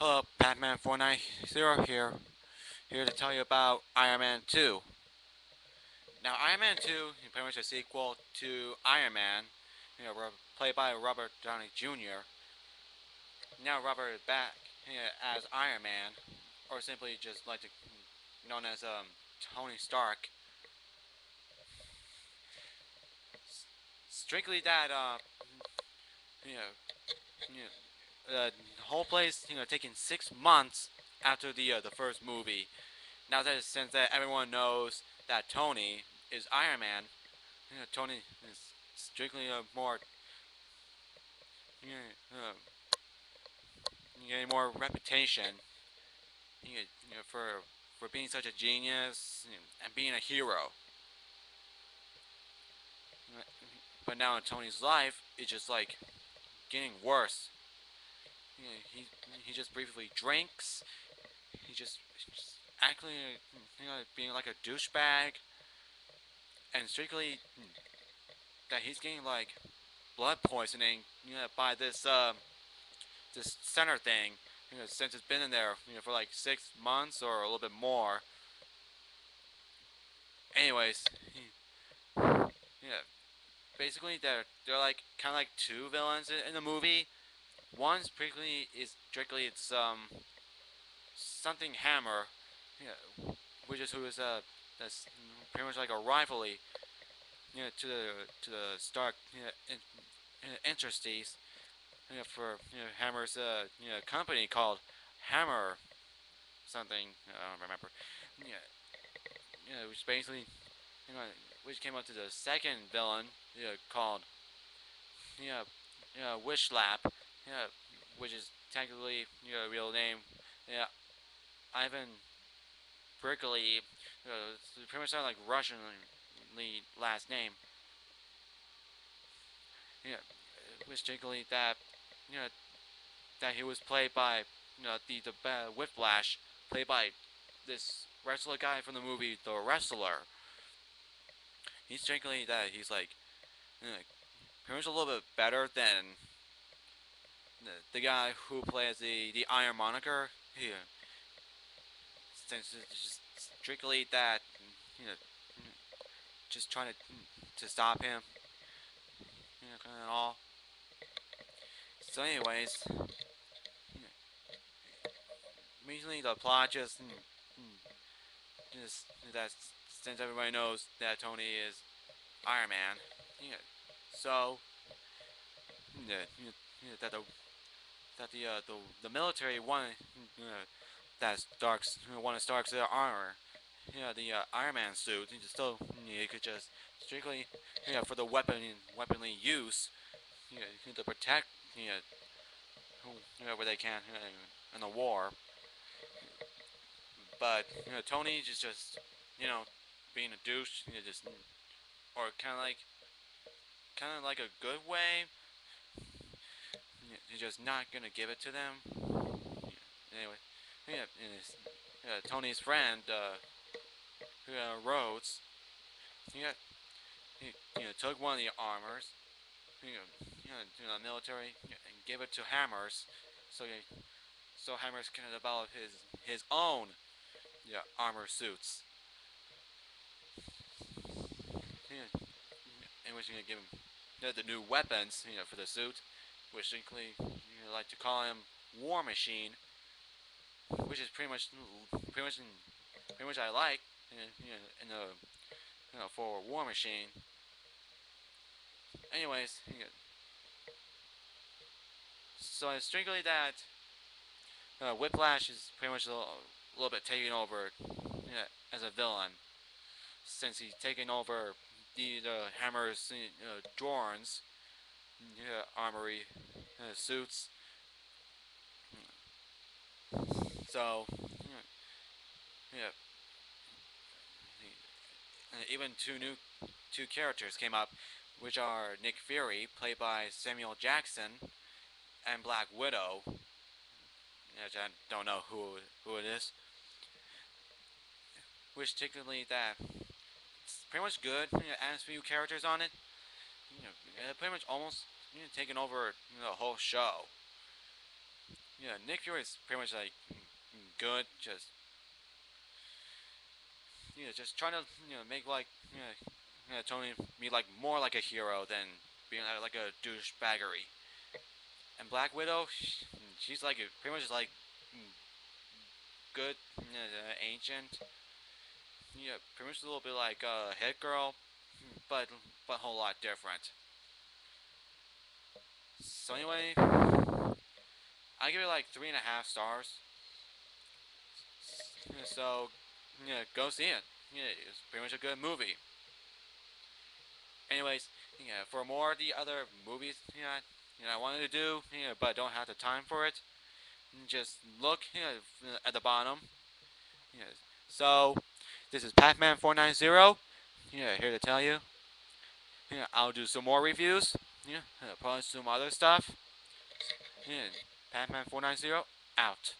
Hello, Batman 490 here to tell you about Iron Man 2. Now, Iron Man 2 is pretty much a sequel to Iron Man, played by Robert Downey Jr. Now, Robert is back as Iron Man, or simply just known as Tony Stark. Strictly that, you know, the whole place, taking 6 months after the first movie. Now that since that everyone knows that Tony is Iron Man, Tony is strictly a more getting more reputation for being such a genius and being a hero. But now in Tony's life, it's just like getting worse. He he just briefly drinks. He just actually being like a douchebag, and strictly that he's getting like blood poisoning by this center thing since it's been in there for like 6 months or a little bit more. Anyways, yeah, basically they're like kind of like two villains in the movie. One's strictly it's something Hammer, yeah, which is who is that's pretty much like a rivalry to the Stark Industries for Hammer's company called Hammer something I don't remember. Yeah, which basically you know which came up to the second villain called yeah Wish Lap which is technically real name yeah Ivan Berkeley it's pretty much sounds like Russian last name yeah which technically you know that he was played by the Whiplash played by this wrestler guy from the movie The Wrestler. He's technically that he's like pretty much a little bit better than the guy who plays the Iron Moniker. Yeah, since it's just strictly that you know just trying to stop him, kind of all. So, anyways, recently the plot just that since everybody knows that Tony is Iron Man, yeah. So, yeah, that the military wanted that Stark's one of Stark's armor, the Iron Man suit. He just still you could just strictly for the weaponly use to protect where they can in the war. But Tony just being a douche, just or kind of like a good way. He's just not gonna give it to them. Anyway, and his, Tony's friend Rhodes, he got he took one of the armors, the military, and gave it to Hammers, so Hammers can develop his own armor suits. Yeah, in which give him the new weapons for the suit, which include like to call him War Machine, which is pretty much I like in the for War Machine. Anyways, so it's strictly that Whiplash is pretty much a little bit taking over as a villain since he's taking over the Hammer's Jorn's armory suits. So yeah, even two characters came up, which are Nick Fury, played by Samuel Jackson, and Black Widow, which I don't know who it is. Which technically that it's pretty much good. Adds a few characters on it. Pretty much almost taking over the whole show. Yeah, Nick Fury is pretty much like good, just just trying to make like Tony be like more like a hero than being like a douchebaggery. And Black Widow, she's like pretty much like good, ancient. Yeah, pretty much a little bit like Hit Girl, but a whole lot different. So anyway, I give it like 3.5 stars. So go see it. Yeah, it's pretty much a good movie. Anyways, for more of the other movies, I wanted to do, but don't have the time for it. Just look at the bottom. Yeah. So this is Pac-Man 490. Here to tell you. I'll do some more reviews. Probably some other stuff. Yeah, Pac-Man 490 out.